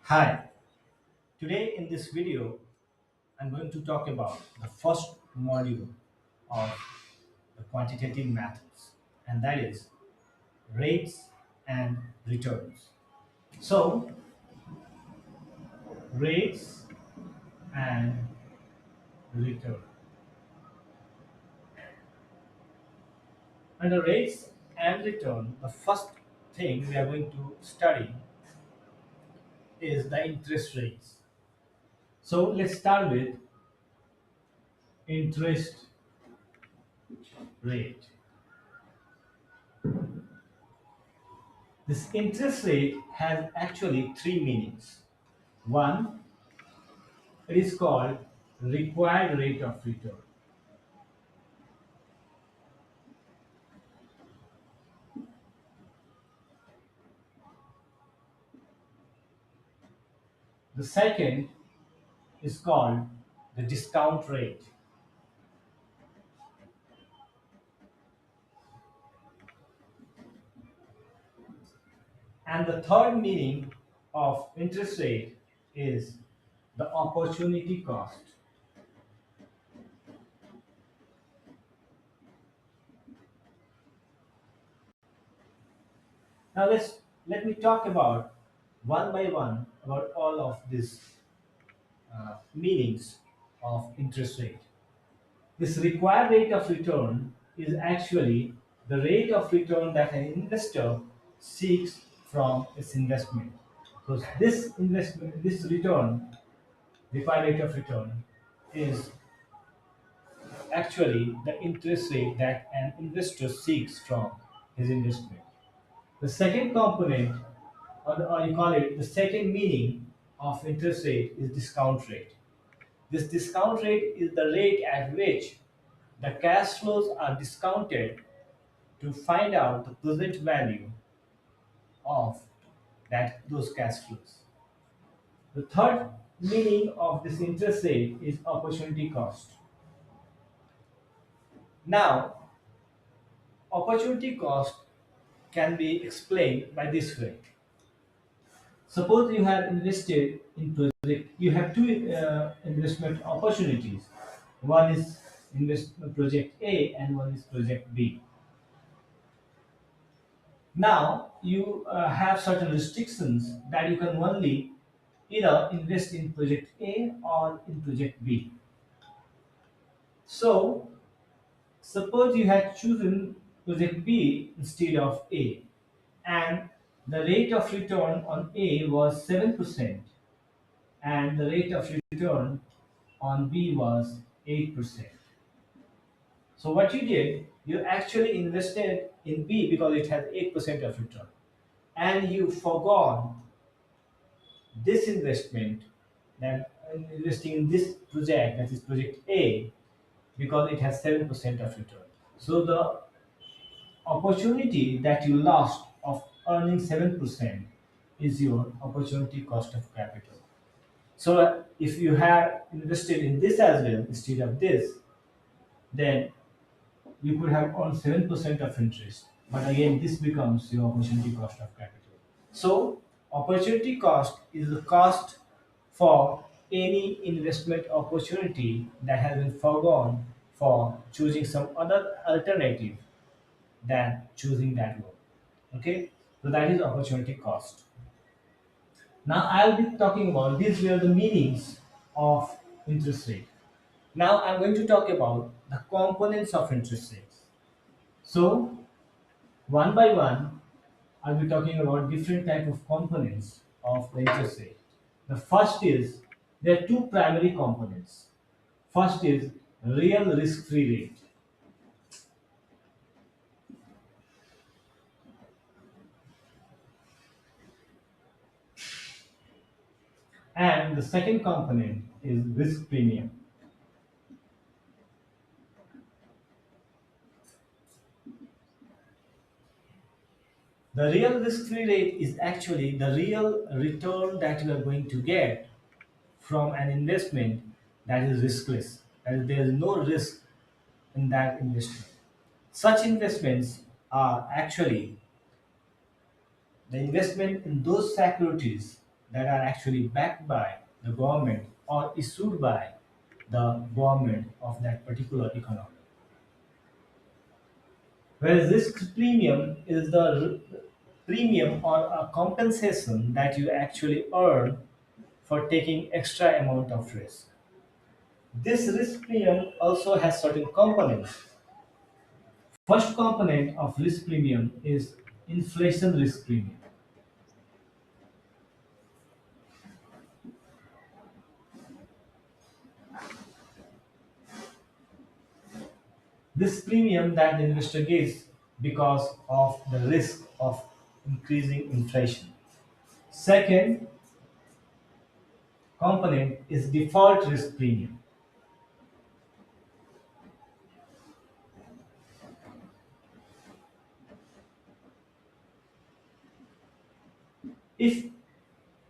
Hi, today in this video, I'm going to talk about the first module of the quantitative methods, and that is rates and returns. So, rates and return. Under rates and return, the first thing we are going to study is the interest rates. So, let's start with interest rate. This interest rate has actually three meanings. One, it is called required rate of return. The second is called the discount rate. And the third meaning of interest rate is the opportunity cost. Now let me talk about one by one about all of these meanings of interest rate. This required rate of return is actually the rate of return that an investor seeks from its investment. So this return, required rate of return, is actually the interest rate that an investor seeks from his investment. The second component, or you call it the second meaning of interest rate, is discount rate. This discount rate is the rate at which the cash flows are discounted to find out the present value of those cash flows. The third meaning of this interest rate is opportunity cost. Now, opportunity cost can be explained by this way. Suppose you have invested in project, you have two investment opportunities. One is investment project A and one is project B. Now you have certain restrictions that you can only either invest in project A or in project B. So suppose you had chosen project B instead of A, and the rate of return on A was 7%, and the rate of return on B was 8%. So what you did, you actually invested in B because it has 8% of return, and you forgone this investment, that investing in this project, that is project A, because it has 7% of return. So the opportunity that you lost of earning 7% is your opportunity cost of capital. So if you had invested in this as well instead of this, then you could have earned 7% of interest. But again, this becomes your opportunity cost of capital. So opportunity cost is the cost for any investment opportunity that has been foregone for choosing some other alternative than choosing that one. Okay, so that is opportunity cost. Now I'll be talking about these were the meanings of interest rate. Now I'm going to talk about the components of interest rates. So one by one, I'll be talking about different type of components of the interest rate. The first is there are two primary components. First is real risk-free rate, and the second component is risk premium. The real risk-free rate is actually the real return that you are going to get from an investment that is riskless, and there is no risk in that investment. Such investments are actually the investment in those securities that are actually backed by the government or issued by the government of that particular economy. Whereas risk premium is the premium or a compensation that you actually earn for taking extra amount of risk. This risk premium also has certain components. First component of risk premium is inflation risk premium. This premium that the investor gets because of the risk of increasing inflation. Second component is default risk premium. If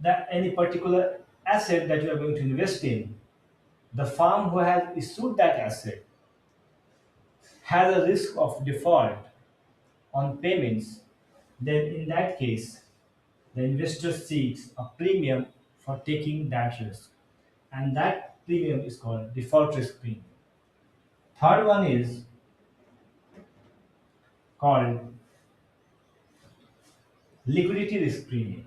that any particular asset that you are going to invest in, the firm who has issued that asset has a risk of default on payments, then in that case, the investor seeks a premium for taking that risk. And that premium is called default risk premium. Third one is called liquidity risk premium.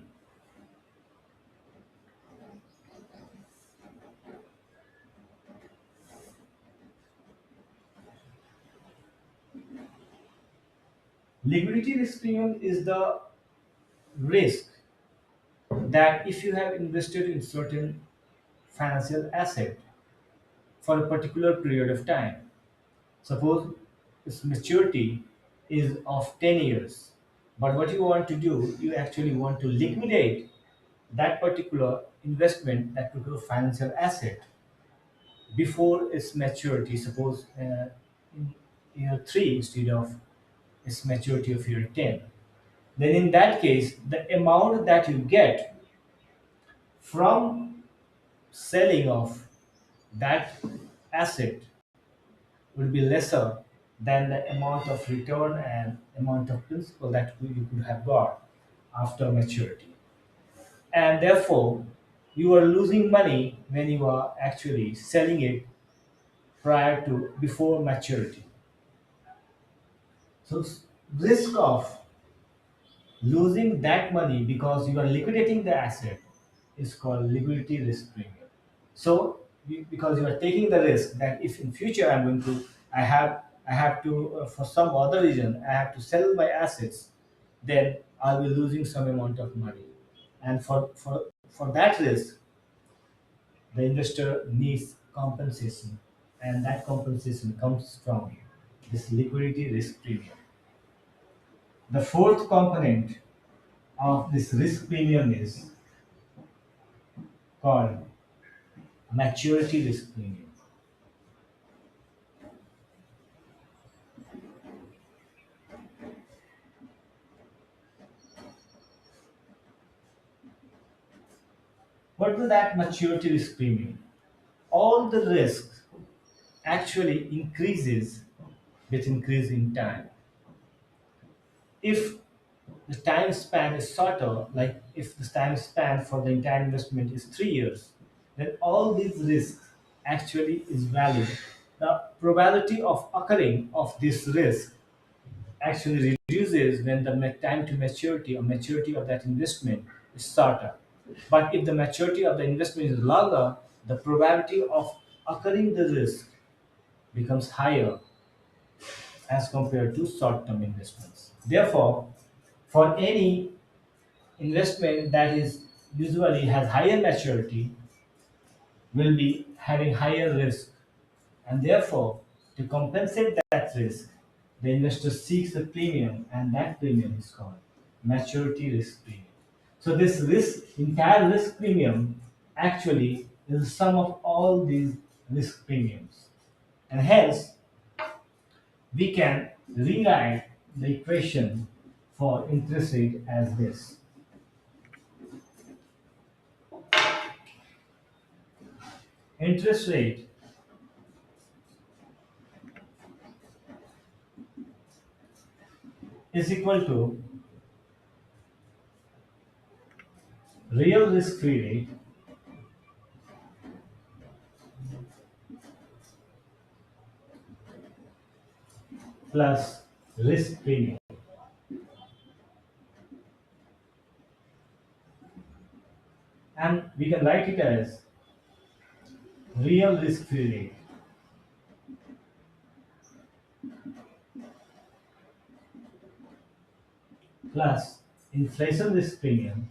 Liquidity risk premium is the risk that if you have invested in certain financial asset for a particular period of time, suppose its maturity is of 10 years, but what you want to do, you actually want to liquidate that particular investment, that particular financial asset before its maturity, suppose in year 3 instead of its maturity of year 10. Then in that case, the amount that you get from selling of that asset will be lesser than the amount of return and amount of principal that you could have got after maturity. And therefore, you are losing money when you are actually selling it prior to before maturity. So risk of losing that money because you are liquidating the asset is called liquidity risk premium. So because you are taking the risk that if in future I'm going to, I have to for some other reason I have to sell my assets, then I'll be losing some amount of money, and for that risk, the investor needs compensation, and that compensation comes from this liquidity risk premium. The fourth component of this risk premium is called maturity risk premium. What is that maturity risk premium? All the risk actually increases with increasing time. If the time span is shorter, like if the time span for the entire investment is 3 years, then all these risks actually is valid. The probability of occurring of this risk actually reduces when the time to maturity or maturity of that investment is shorter. But if the maturity of the investment is longer, the probability of occurring the risk becomes higher as compared to short-term investments. Therefore, for any investment that is usually has higher maturity will be having higher risk, and therefore to compensate that risk, the investor seeks a premium, and that premium is called maturity risk premium. So this entire risk premium actually is the sum of all these risk premiums, and hence we can rewrite the equation for interest rate as this. Interest rate is equal to real risk-free rate plus risk premium. And we can write it as real risk-free rate plus inflation risk premium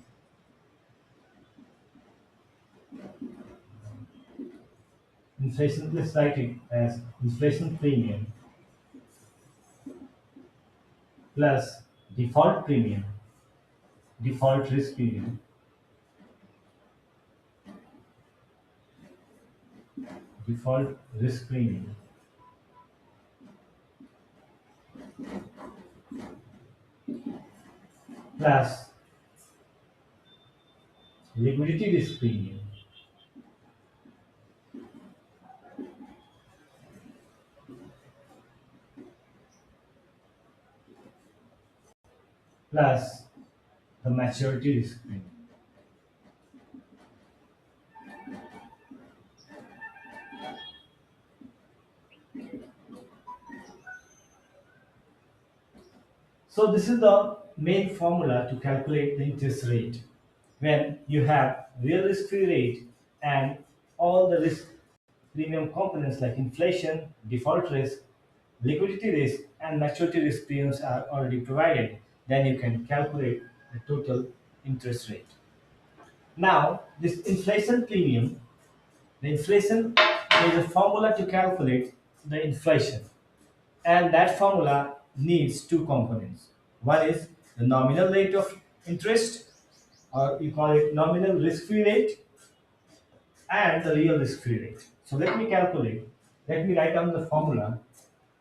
inflation, let's write it as inflation premium plus default premium, default risk premium, default risk premium plus liquidity risk premium plus the maturity risk premium. So this is the main formula to calculate the interest rate. When you have real risk-free rate and all the risk premium components like inflation, default risk, liquidity risk, and maturity risk premiums are already provided, then you can calculate the total interest rate. Now, this inflation premium, the inflation is a formula to calculate the inflation, and that formula needs two components. One is the nominal rate of interest, or you call it nominal risk-free rate, and the real risk-free rate. So let me calculate. Let me write down the formula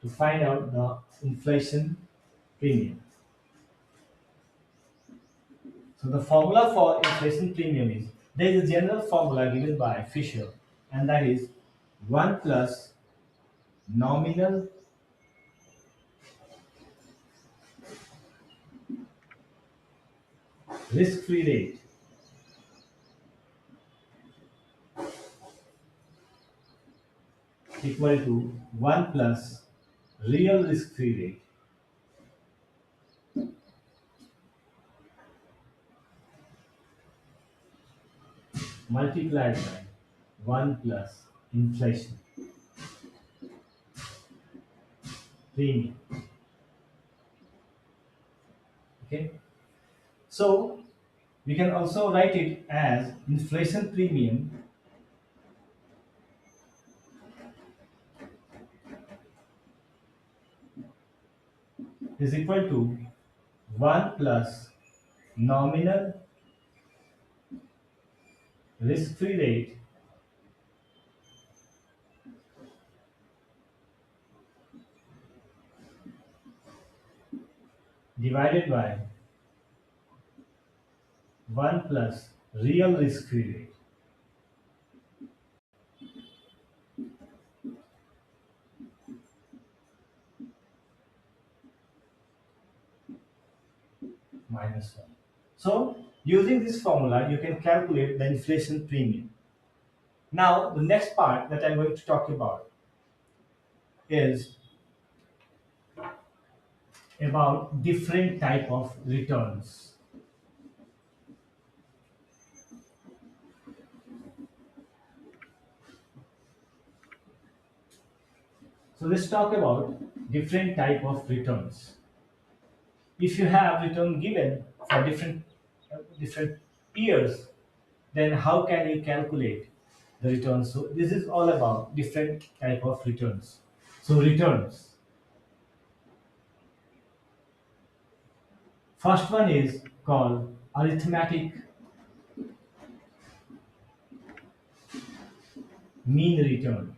to find out the inflation premium. So the formula for inflation premium is, there is a general formula given by Fisher, and that is 1 plus nominal risk-free rate equal to 1 plus real risk-free rate multiplied by 1 plus inflation premium. Okay, so we can also write it as inflation premium is equal to 1 plus nominal risk-free rate divided by 1 plus real risk-free rate minus 1. So, using this formula, you can calculate the inflation premium. Now, the next part that I'm going to talk about is about different type of returns. So let's talk about different type of returns. If you have return given for different years, then how can you calculate the returns? So this is all about different type of returns. So returns. First one is called arithmetic mean return.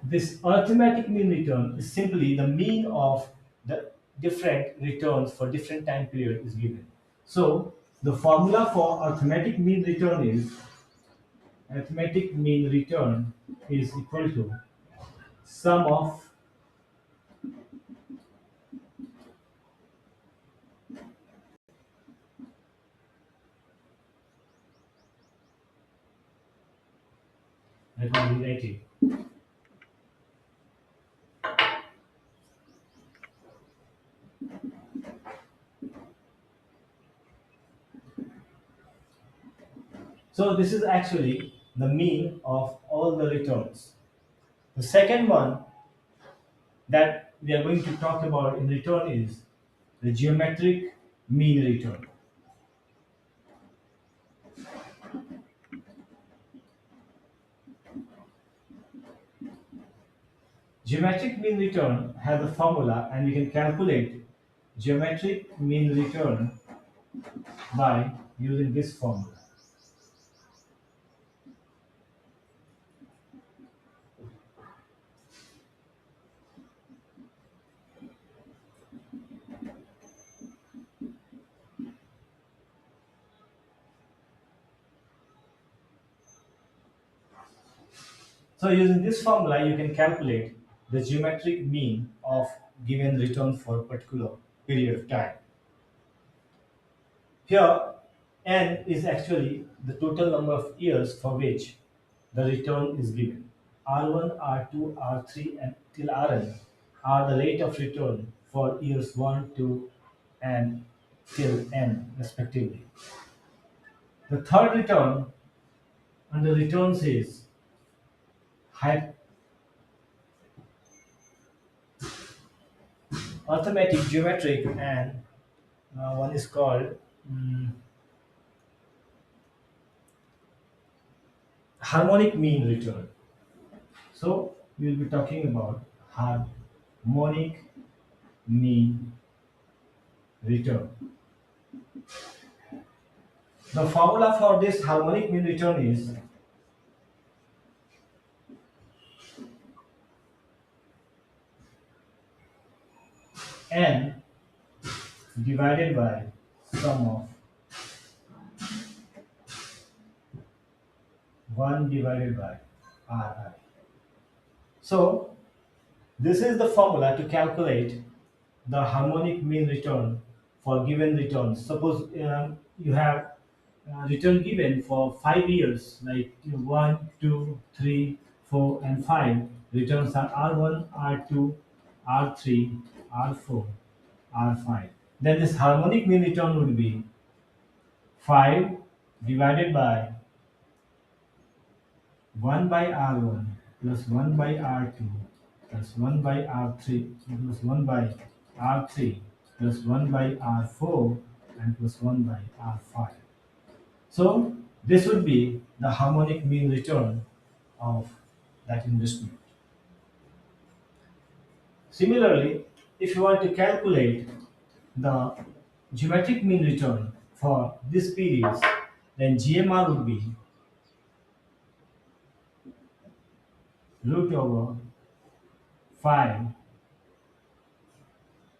This arithmetic mean return is simply the mean of the different returns for different time period is given. So the formula for arithmetic mean return is equal to sum of Let me rewrite it. So this is actually the mean of all the returns. The second one that we are going to talk about in return is the geometric mean return. Geometric mean return has a formula, and we can calculate geometric mean return by using this formula. So using this formula, you can calculate the geometric mean of given return for a particular period of time. Here, n is actually the total number of years for which the return is given. R1, R2, R3, and till Rn are the rate of return for years 1, 2, and till n respectively. The third return under returns is hy- arithmetic, geometric, and one is called mm, harmonic mean return. So we will be talking about harmonic mean return. The formula for this harmonic mean return is n divided by sum of 1 divided by Ri. So this is the formula to calculate the harmonic mean return for given returns. Suppose you have return given for 5 years, like 1, 2, 3, 4, and 5. Returns are R1, R2, R3, R4, R5. Then this harmonic mean return would be 5 divided by 1 by R1 plus 1 by R2 plus 1 by R3 plus 1 by R3 plus 1 by R4 and plus 1 by R5. So this would be the harmonic mean return of that investment. Similarly, if you want to calculate the geometric mean return for this periods, then GMR would be root over 5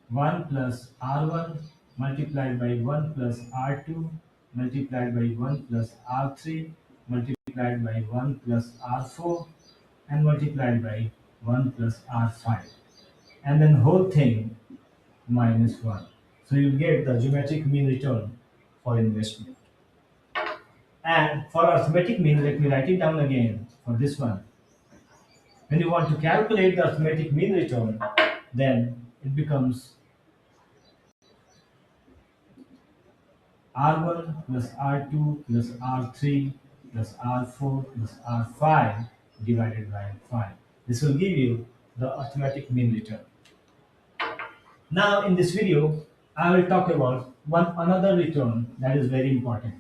1 plus R1 multiplied by 1 plus R2 multiplied by 1 plus R3 multiplied by 1 plus R4 and multiplied by 1 plus R5, and then whole thing minus 1. So you get the geometric mean return for investment. And for arithmetic mean, let me write it down again for this one. When you want to calculate the arithmetic mean return, then it becomes R1 plus R2 plus R3 plus R4 plus R5 divided by 5. This will give you the arithmetic mean return. Now in this video, I will talk about one another return that is very important,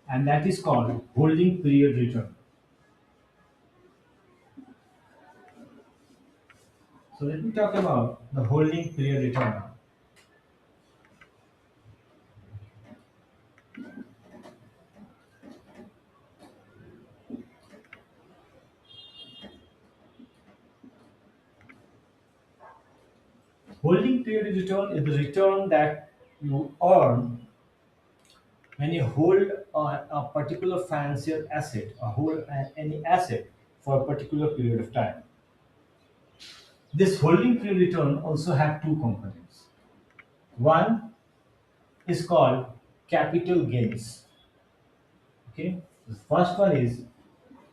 and that is called holding period return. So let me talk about the holding period return now. Holding period return is the return that you earn when you hold a particular financial asset or hold any asset for a particular period of time. This holding period return also have two components. One is called capital gains. Okay, the first one is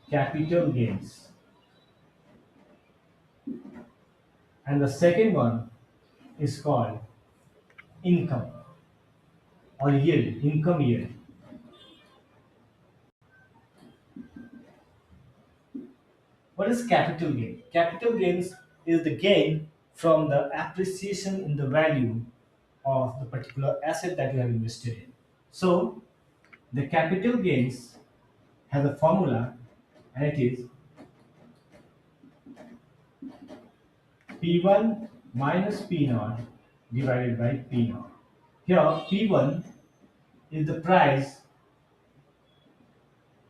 capital gains. And the second one is called income or yield, income yield. What is capital gain? Capital gains is the gain from the appreciation in the value of the particular asset that you have invested in. So the capital gains has a formula, and it is P1 minus P naught divided by P naught. Here P1 is the price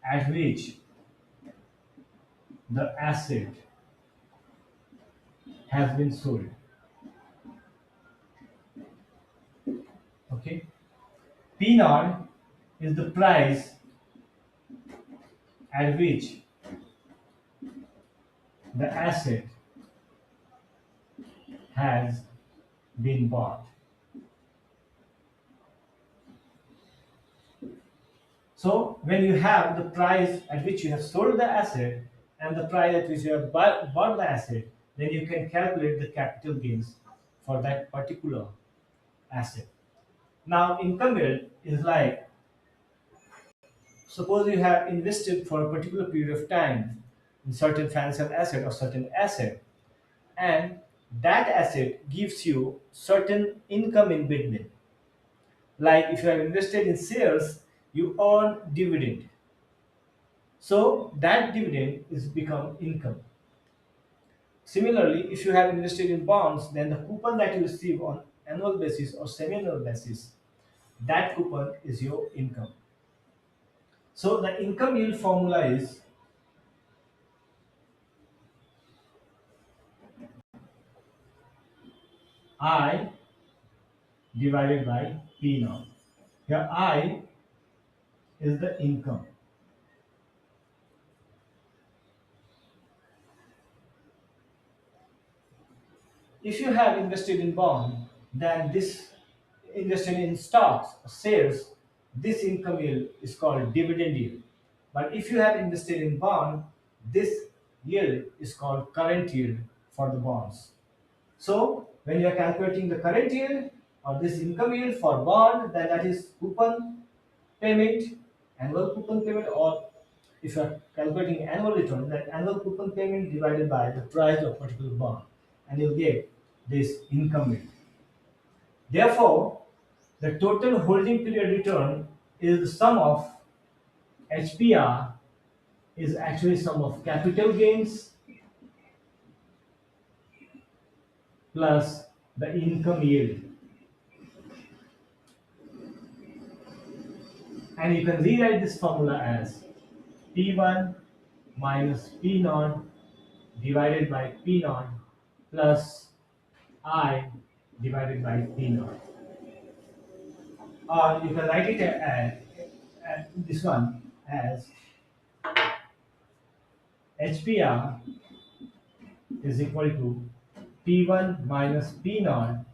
at which the asset has been sold. Okay. P naught is the price at which the asset has been bought. So when you have the price at which you have sold the asset and the price at which you have bought the asset, then you can calculate the capital gains for that particular asset. Now income yield is like, suppose you have invested for a particular period of time in certain financial asset or certain asset, and that asset gives you certain income in between. Like if you have invested in shares, you earn dividend. So that dividend is become income. Similarly, if you have invested in bonds, then the coupon that you receive on annual basis or semi-annual basis, that coupon is your income. So the income yield formula is I divided by P naught. Here I is the income. If you have invested in bond, then this invested in stocks, shares, this income yield is called dividend yield. But if you have invested in bond, this yield is called current yield for the bonds. So when you are calculating the current yield or this income yield for bond, then that is coupon payment, annual coupon payment, or if you are calculating annual return, that annual coupon payment divided by the price of particular bond, and you'll get this income yield. Therefore, the total holding period return is the sum of HPR is actually sum of capital gains plus the income yield. And you can rewrite this formula as P1 minus P naught divided by P naught plus I divided by P naught. Or you can write it as this one as HPR is equal to P1 minus P naught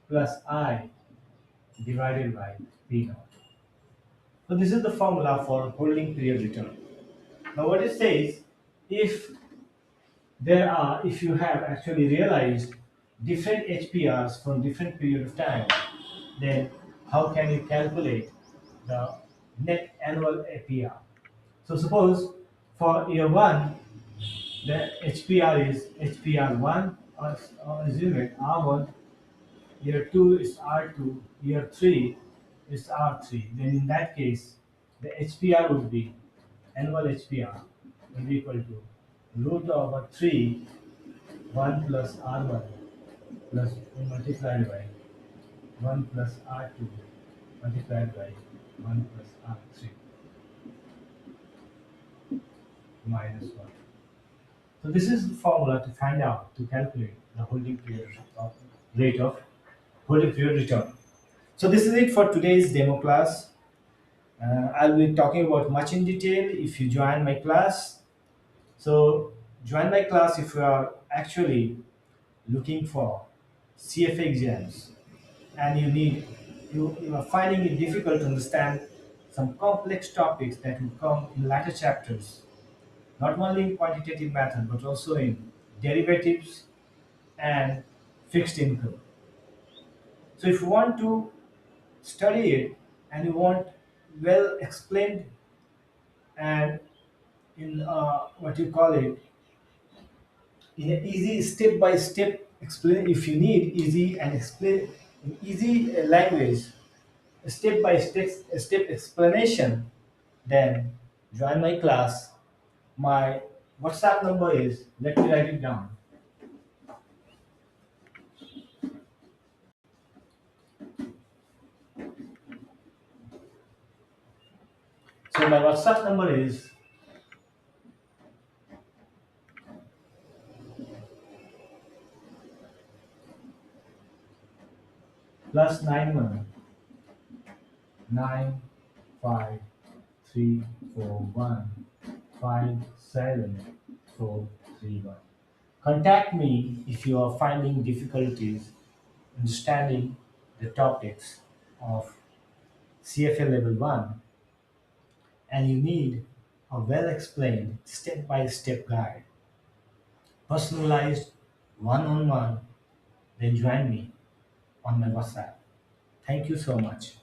plus I divided by P naught. So this is the formula for holding period return. Now what it says, if if you have actually realized different HPRs from different period of time, then how can you calculate the net annual APR? So suppose for year 1, the HPR is HPR1, or assume it R1, year 2 is R2, year 3 is R3. Then in that case, the HPR would be, annual HPR will be equal to root over 3, 1 plus R1 plus multiplied by 1 plus R2 multiplied by 1 plus R3 minus 1. So this is the formula to find out, to calculate the holding period of rate of holding period return. So this is it for today's demo class. I'll be talking about much in detail if you join my class. So join my class if you are actually looking for CFA exams and you are finding it difficult to understand some complex topics that will come in later chapters, not only in quantitative method but also in derivatives, and fixed income. So if you want to study it and you want well explained and in what you call it in an easy step by step explain, if you need easy and explain in easy language, step by step explanation, then join my class. My WhatsApp number is, let me write it down. So my WhatsApp number is +91 95341 57431. Contact me if you are finding difficulties understanding the topics of CFA Level 1 and you need a well explained step by step guide, personalized one on one, then join me on my WhatsApp. Thank you so much.